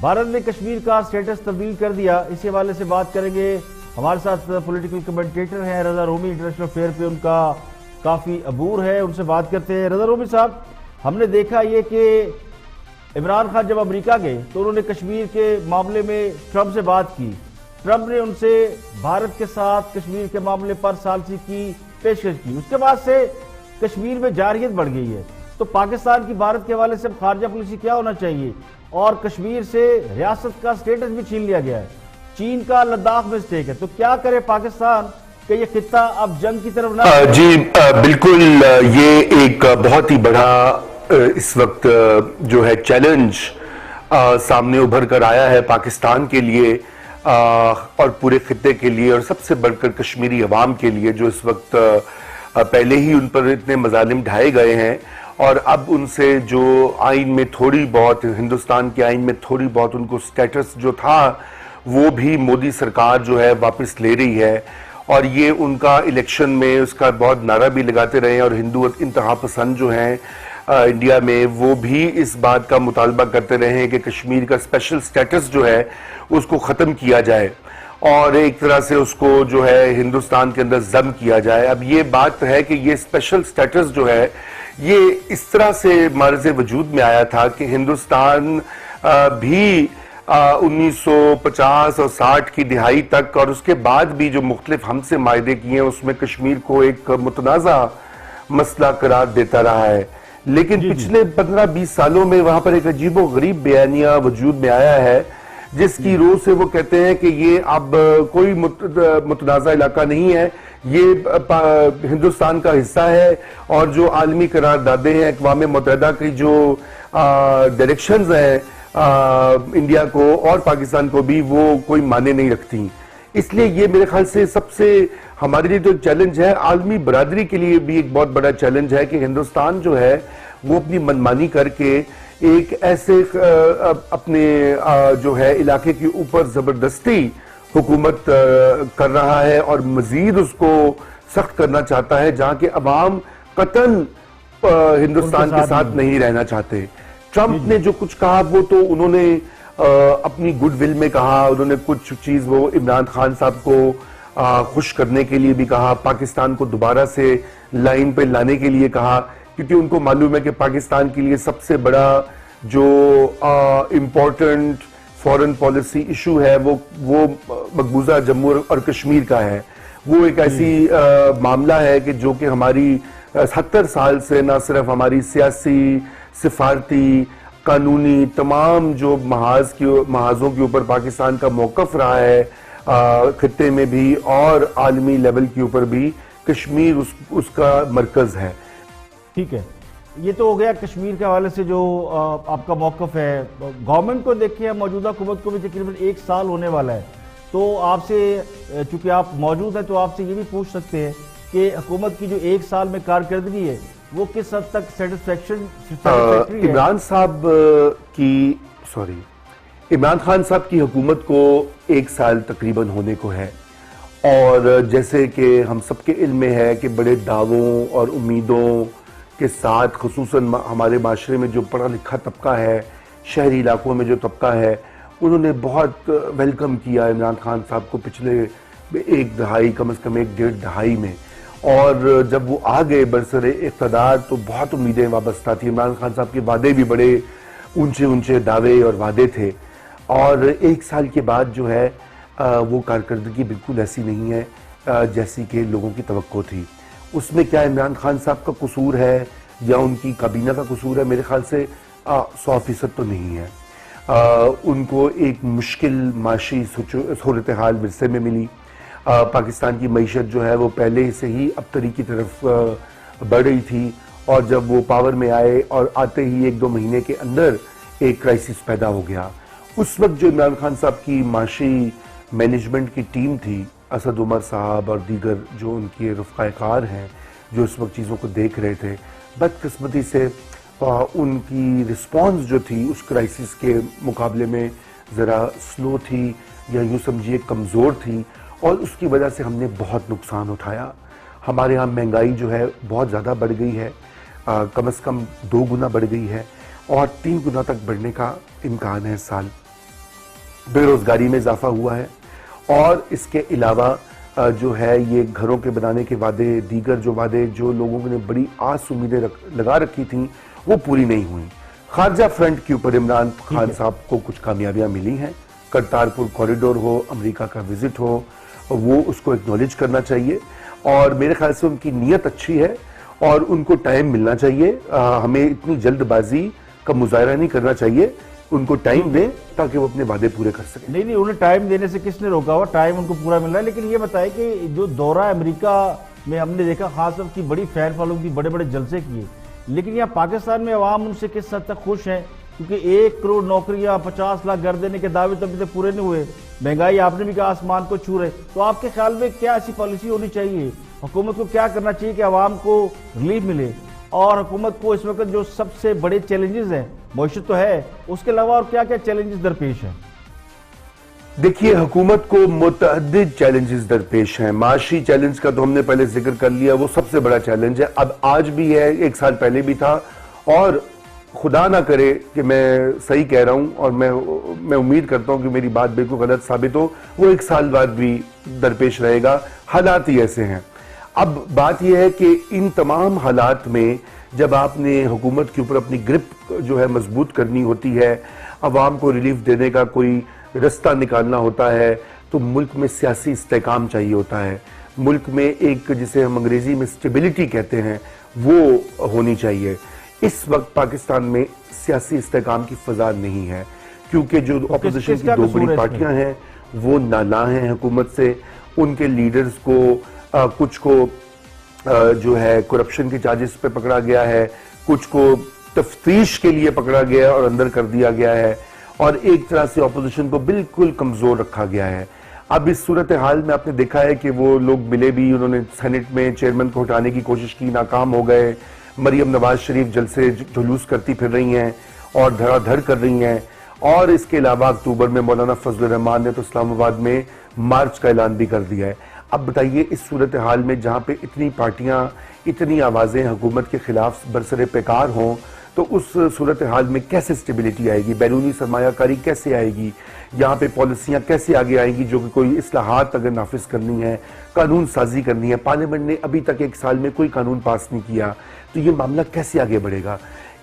بھارت نے کشمیر کا سٹیٹس تبدیل کر دیا، اسی حوالے سے بات کریں گے۔ ہمارے ساتھ پولیٹیکل کمنٹیٹر ہیں رضا رومی، انٹرنیشنل افیئر پہ ان کا کافی عبور ہے، ان سے بات کرتے ہیں۔ رضا رومی صاحب، ہم نے دیکھا یہ کہ عمران خان جب امریکہ گئے تو انہوں نے کشمیر کے معاملے میں ٹرمپ سے بات کی، ٹرمپ نے ان سے بھارت کے ساتھ کشمیر کے معاملے پر ثالثی کی پیشکش کی، اس کے بعد سے کشمیر میں جارحیت بڑھ گئی ہے۔ تو پاکستان کی بھارت کے حوالے سے خارجہ پالیسی کیا ہونا چاہیے؟ اور کشمیر سے ریاست کا سٹیٹس بھی چھین لیا گیا ہے، چین کا لداخ میں اسٹیک ہے، تو کیا کرے پاکستان کہ یہ خطہ اب جنگ کی طرف نہ؟ جی بالکل، یہ ایک بہت ہی بڑا اس وقت جو ہے چیلنج سامنے ابھر کر آیا ہے پاکستان کے لیے اور پورے خطے کے لیے، اور سب سے بڑھ کر کشمیری عوام کے لیے، جو اس وقت پہلے ہی ان پر اتنے مظالم ڈھائے گئے ہیں، اور اب ان سے جو آئین میں تھوڑی بہت، ہندوستان کے آئین میں تھوڑی بہت ان کو سٹیٹس جو تھا وہ بھی مودی سرکار جو ہے واپس لے رہی ہے۔ اور یہ ان کا الیکشن میں اس کا بہت نعرہ بھی لگاتے رہے ہیں، اور ہندو انتہا پسند جو ہیں انڈیا میں وہ بھی اس بات کا مطالبہ کرتے رہے ہیں کہ کشمیر کا اسپیشل سٹیٹس جو ہے اس کو ختم کیا جائے اور ایک طرح سے اس کو جو ہے ہندوستان کے اندر ضم کیا جائے۔ اب یہ بات ہے کہ یہ اسپیشل سٹیٹس جو ہے یہ اس طرح سے معرض وجود میں آیا تھا کہ ہندوستان بھی 1950 اور 60 کی دہائی تک اور اس کے بعد بھی جو مختلف ہم سے معاہدے کیے ہیں اس میں کشمیر کو ایک متنازع مسئلہ قرار دیتا رہا ہے، لیکن پچھلے 15-20 سالوں میں وہاں پر ایک عجیب و غریب بیانیہ وجود میں آیا ہے جس کی روح سے وہ کہتے ہیں کہ یہ اب کوئی متنازع علاقہ نہیں ہے، یہ ہندوستان کا حصہ ہے، اور جو عالمی قراردادیں ہیں اقوام متحدہ کی جو ڈائریکشنز ہیں انڈیا کو اور پاکستان کو بھی وہ کوئی معنی نہیں رکھتی۔ اس لیے یہ میرے خیال سے سب سے ہمارے لیے تو ایک چیلنج ہے، عالمی برادری کے لیے بھی ایک بہت بڑا چیلنج ہے کہ ہندوستان جو ہے وہ اپنی منمانی کر کے ایک ایسے اپنے جو ہے علاقے کے اوپر زبردستی حکومت کر رہا ہے اور مزید اس کو سخت کرنا چاہتا ہے جہاں کے عوام قطعاً ہندوستان کے ساتھ نہیں رہنا چاہتے۔ ٹرمپ نے جو کچھ کہا وہ تو انہوں نے اپنی گڈ ول میں کہا، انہوں نے کچھ چیز وہ عمران خان صاحب کو خوش کرنے کے لیے بھی کہا، پاکستان کو دوبارہ سے لائن پہ لانے کے لیے کہا، کیونکہ ان کو معلوم ہے کہ پاکستان کے لیے سب سے بڑا جو امپورٹنٹ فورن پالیسی ایشو ہے وہ مقبوضہ جموں اور کشمیر کا ہے۔ وہ ایک ایسی معاملہ ہے کہ جو کہ ہماری 70 سال سے نہ صرف ہماری سیاسی، سفارتی، قانونی تمام جو محاذوں کے اوپر پاکستان کا موقف رہا ہے خطے میں بھی اور عالمی لیول کے اوپر بھی، کشمیر اس کا مرکز ہے۔ ٹھیک ہے، یہ تو ہو گیا کشمیر کے حوالے سے جو آپ کا موقف ہے۔ گورنمنٹ کو دیکھیں، موجودہ حکومت کو بھی تقریباً 1 سال ہونے والا ہے، تو آپ سے چونکہ آپ موجود ہیں تو آپ سے یہ بھی پوچھ سکتے ہیں کہ حکومت کی جو 1 سال میں کارکردگی ہے وہ کس حد تک سیٹسفیکٹری ہے؟ عمران خان صاحب کی حکومت کو 1 سال تقریباً ہونے کو ہے، اور جیسے کہ ہم سب کے علم میں ہے کہ بڑے دعووں اور امیدوں کے ساتھ خصوصاً ہمارے معاشرے میں جو پڑھا لکھا طبقہ ہے، شہری علاقوں میں جو طبقہ ہے، انہوں نے بہت ویلکم کیا عمران خان صاحب کو پچھلے 1 دہائی، کم از کم 1-1.5 دہائی میں، اور جب وہ آ گئے برسر اقتدار تو بہت امیدیں وابستہ تھی۔ عمران خان صاحب کے وعدے بھی بڑے اونچے دعوے اور وعدے تھے، اور 1 سال کے بعد جو ہے وہ کارکردگی بالکل ایسی نہیں ہے جیسی کہ لوگوں کی توقع تھی۔ اس میں کیا عمران خان صاحب کا قصور ہے یا ان کی کابینہ کا قصور ہے؟ میرے خیال سے 100% تو نہیں ہے۔ ان کو ایک مشکل معاشی صورتحال ورثے میں ملی، پاکستان کی معیشت جو ہے وہ پہلے سے ہی ابتری کی طرف بڑھ رہی تھی، اور جب وہ پاور میں آئے اور آتے ہی 1-2 مہینے کے اندر ایک کرائسس پیدا ہو گیا۔ اس وقت جو عمران خان صاحب کی معاشی مینجمنٹ کی ٹیم تھی، اسد عمر صاحب اور دیگر جو ان کے رفقائے کار ہیں جو اس وقت چیزوں کو دیکھ رہے تھے، بدقسمتی سے ان کی رسپانس جو تھی اس کرائسس کے مقابلے میں ذرا سلو تھی، یا یوں سمجھیے کمزور تھی، اور اس کی وجہ سے ہم نے بہت نقصان اٹھایا۔ ہمارے ہاں مہنگائی جو ہے بہت زیادہ بڑھ گئی ہے، کم از کم 2 گنا بڑھ گئی ہے، اور 3 گنا تک بڑھنے کا امکان ہے اس سال۔ بے روزگاری میں اضافہ ہوا ہے، اور اس کے علاوہ جو ہے یہ گھروں کے بنانے کے وعدے، دیگر جو وعدے جو لوگوں نے بڑی آس امیدیں لگا رکھی تھیں وہ پوری نہیں ہوئیں۔ خارجہ فرنٹ کے اوپر عمران خان صاحب کو کچھ کامیابیاں ملی ہیں، کرتارپور کوریڈور ہو، امریکہ کا وزٹ ہو، وہ اس کو اکنالج کرنا چاہیے، اور میرے خیال سے ان کی نیت اچھی ہے اور ان کو ٹائم ملنا چاہیے۔ ہمیں اتنی جلد بازی کا مظاہرہ نہیں کرنا چاہیے، ان کو ٹائم دیں تاکہ وہ اپنے وعدے پورے کر سکیں۔ نہیں انہیں ٹائم دینے سے کس نے روکا ہوا، ٹائم ان کو پورا مل رہا ہے۔ لیکن یہ بتائیں کہ جو دورہ امریکہ میں ہم نے دیکھا خان صاحب کی بڑی فین فالوئنگ کی، بڑے بڑے جلسے کیے، لیکن یہاں پاکستان میں عوام ان سے کس حد تک خوش ہیں؟ کیونکہ 1 کروڑ نوکریاں، 50 لاکھ گھر دینے کے دعوے تو ابھی تک پورے نہیں ہوئے، مہنگائی آپ نے بھی کہا آسمان کو چھو رہے، تو آپ کے خیال میں کیا ایسی پالیسی ہونی چاہیے؟ حکومت کو کیا کرنا چاہیے کہ عوام کو ریلیف ملے؟ اور حکومت کو اس وقت جو سب سے بڑے چیلنجز ہیں، معیشت تو ہے، اس کے علاوہ اور کیا کیا چیلنجز درپیش ہیں؟ دیکھیے حکومت کو متعدد چیلنجز درپیش ہیں۔ معاشی چیلنج کا تو ہم نے پہلے ذکر کر لیا، وہ سب سے بڑا چیلنج ہے، اب آج بھی ہے، 1 سال پہلے بھی تھا، اور خدا نہ کرے کہ میں صحیح کہہ رہا ہوں اور میں امید کرتا ہوں کہ میری بات بالکل غلط ثابت ہو، وہ 1 سال بعد بھی درپیش رہے گا، حالات ہی ایسے ہیں۔ اب بات یہ ہے کہ ان تمام حالات میں جب آپ نے حکومت کے اوپر اپنی گرپ جو ہے مضبوط کرنی ہوتی ہے، عوام کو ریلیف دینے کا کوئی رستہ نکالنا ہوتا ہے، تو ملک میں سیاسی استحکام چاہیے ہوتا ہے، ملک میں ایک جسے ہم انگریزی میں اسٹیبلٹی کہتے ہیں وہ ہونی چاہیے۔ اس وقت پاکستان میں سیاسی استحکام کی فضا نہیں ہے، کیونکہ جو اپوزیشن کی 2 بڑی پارٹیاں ہیں وہ نالاں ہیں حکومت سے، ان کے لیڈرز کو کچھ کو جو ہے کرپشن کے چارجز پہ پکڑا گیا ہے، کچھ کو تفتیش کے لیے پکڑا گیا اور اندر کر دیا گیا ہے، اور ایک طرح سے اپوزیشن کو بالکل کمزور رکھا گیا ہے۔ اب اس صورتحال میں آپ نے دیکھا ہے کہ وہ لوگ ملے بھی، انہوں نے سینٹ میں چیئرمین کو ہٹانے کی کوشش کی، ناکام ہو گئے، مریم نواز شریف جلسے جلوس کرتی پھر رہی ہیں اور دھڑا دھڑ کر رہی ہیں، اور اس کے علاوہ اکتوبر میں مولانا فضل الرحمان نے تو اسلام آباد میں مارچ کا اعلان بھی کر دیا ہے۔ اب بتائیے اس صورتحال میں جہاں پہ اتنی پارٹیاں، اتنی آوازیں حکومت کے خلاف برسر پیکار ہوں، تو اس صورتحال میں کیسے اسٹیبلٹی آئے گی، بیرونی سرمایہ کاری کیسے آئے گی، یہاں پہ پالیسیاں کیسے آگے آئیں گی جو کہ کوئی اصلاحات اگر نافذ کرنی ہے، قانون سازی کرنی ہے، پارلیمنٹ نے ابھی تک 1 سال میں کوئی قانون پاس نہیں کیا، تو یہ معاملہ کیسے آگے بڑھے گا؟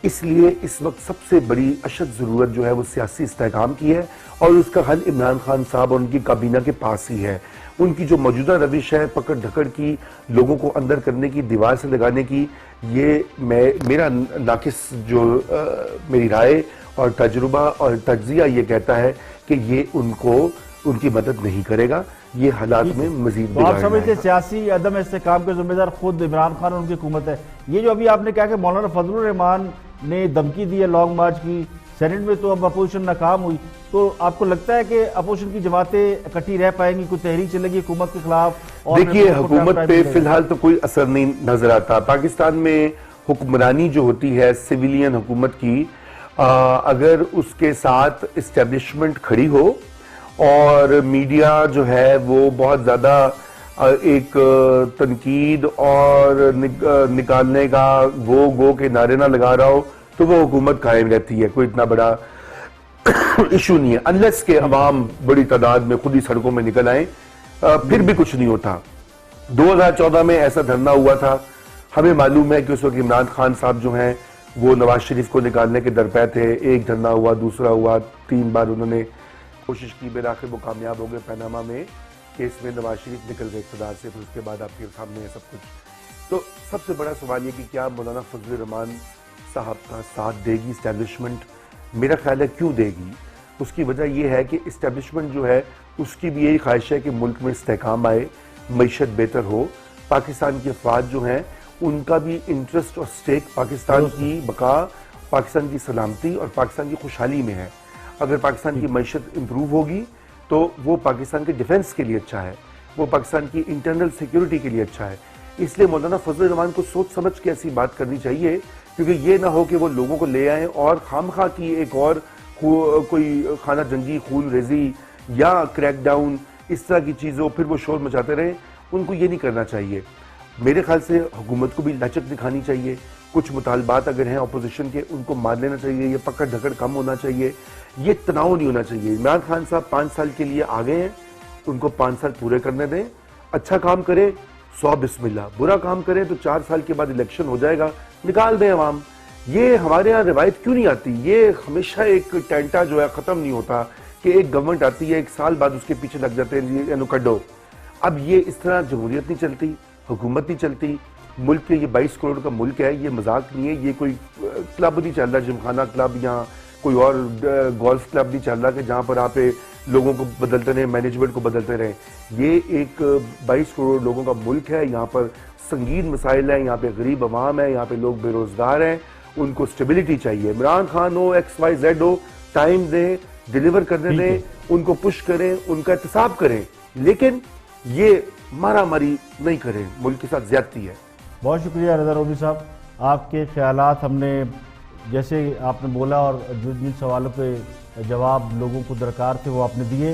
اس لیے اس وقت سب سے بڑی اشد ضرورت جو ہے وہ سیاسی استحکام کی ہے، اور اس کا حل عمران خان صاحب اور ان کی کابینہ کے پاس ہی ہے۔ ان کی جو موجودہ روش ہے پکڑ دھکڑ کی، لوگوں کو اندر کرنے کی، دیوار سے لگانے کی، یہ میرا ناقص جو میری رائے اور تجربہ اور تجزیہ یہ کہتا ہے کہ یہ ان کی مدد نہیں کرے گا، یہ حالات میں مزید تو آپ سمجھتے سیاسی عدم استحکام کے ذمہ دار خود عمران خان اور ان کی حکومت ہے؟ یہ جو ابھی آپ نے کہا کہ مولانا فضل الرحمان نے دھمکی دی ہے لانگ مارچ کی، سینٹ میں تو اب اپوزیشن ناکام ہوئی، تو آپ کو لگتا ہے کہ اپوزیشن کی جماعتیں اکٹھی رہ پائیں گی، کوئی تحریک چلے گی حکومت کے خلاف؟ دیکھیے حکومت پہ فی الحال تو کوئی اثر نہیں نظر آتا۔ پاکستان میں حکمرانی جو ہوتی ہے سویلین حکومت کی، اگر اس کے ساتھ اسٹیبلشمنٹ کھڑی ہو اور میڈیا جو ہے وہ بہت زیادہ ایک تنقید اور نکالنے کا گو کے نعرے نہ لگا رہا ہو، تو وہ حکومت قائم رہتی ہے، کوئی اتنا بڑا ایشو نہیں ہے، انلیس کہ عوام بڑی تعداد میں خود ہی سڑکوں میں نکل آئیں، پھر بھی کچھ نہیں ہوتا۔ 2014 میں ایسا دھرنا ہوا تھا، ہمیں معلوم ہے کہ اس وقت عمران خان صاحب جو ہیں وہ نواز شریف کو نکالنے کے درپے تھے، ایک دھرنا ہوا، دوسرا ہوا، 3 بار انہوں نے کوشش کی، بالآخر وہ کامیاب ہو گئے پیناما میں کیس میں، نواز شریف نکل گئے اقتدار سے، پھر اس کے بعد آپ کے سامنے ہے سب کچھ۔ تو سب سے بڑا سوال یہ کہ کیا مولانا فضل الرحمان صاحب کا ساتھ دے گی اسٹیبلشمنٹ؟ میرا خیال ہے کیوں دے گی؟ اس کی وجہ یہ ہے کہ اسٹیبلشمنٹ جو ہے اس کی بھی یہی خواہش ہے کہ ملک میں استحکام آئے، معیشت بہتر ہو، پاکستان کے افراد جو ہیں ان کا بھی انٹرسٹ اور سٹیک پاکستان کی بقا، پاکستان کی سلامتی اور پاکستان کی خوشحالی میں ہے۔ اگر پاکستان کی معیشت امپروو ہوگی تو وہ پاکستان کے ڈیفنس کے لیے اچھا ہے، وہ پاکستان کی انٹرنل سیکیورٹی کے لیے اچھا ہے۔ اس لیے مولانا فضل الرحمان کو سوچ سمجھ کے ایسی بات کرنی چاہیے، کیونکہ یہ نہ ہو کہ وہ لوگوں کو لے آئیں اور خامخواہ کی ایک اور کوئی خانہ جنگی، خون ریزی یا کریک ڈاؤن اس طرح کی چیزوں پھر وہ شور مچاتے رہیں۔ ان کو یہ نہیں کرنا چاہیے۔ میرے خیال سے حکومت کو بھی لچک دکھانی چاہیے کچھ مطالبات اگر ہیں اپوزیشن کے ان کو مان لینا چاہیے, یہ پکڑ دھکڑ کم ہونا چاہیے, یہ تناؤ نہیں ہونا چاہیے. عمران خان صاحب 5 سال کے لیے آگے ہیں, ان کو 5 سال پورے کرنے دیں. اچھا کام کرے 100 بسم اللہ, برا کام کرے تو 4 سال کے بعد الیکشن ہو جائے گا, نکال دیں عوام. یہ ہمارے ہاں روایت کیوں نہیں آتی؟ یہ ہمیشہ ایک ٹینٹا جو ہے ختم نہیں ہوتا کہ ایک گورنمنٹ آتی ہے 1 سال بعد اس کے پیچھے لگ جاتے ہیں جی کڈو. اب یہ اس طرح جمہوریت نہیں چلتی, حکومت نہیں چلتی. ملک کے یہ 22 کروڑ کا ملک ہے, یہ مذاق نہیں ہے, یہ کوئی کلب نہیں چل رہا, جمخانہ کلب یا کوئی اور گولف کلب نہیں چل رہا کہ جہاں پر آپ لوگوں کو بدلتے رہیں, مینجمنٹ کو بدلتے رہیں. یہ ایک 22 کروڑ لوگوں کا ملک ہے, یہاں پر سنگین مسائل ہیں, یہاں پہ غریب عوام ہے, یہاں پہ لوگ بے روزگار ہیں, ان کو سٹیبلٹی چاہیے. عمران خان ہو, XYZ ہو, ٹائم دیں, ڈیلیور کرنے دیں, ان کو پش کریں, ان کا احتساب کریں, لیکن یہ مارا ماری نہیں کریں, ملک کے ساتھ زیادتی ہے. بہت شکریہ رضا رومی صاحب, آپ کے خیالات ہم نے جیسے آپ نے بولا اور جن سوالوں پہ جواب لوگوں کو درکار تھے وہ آپ نے دیے.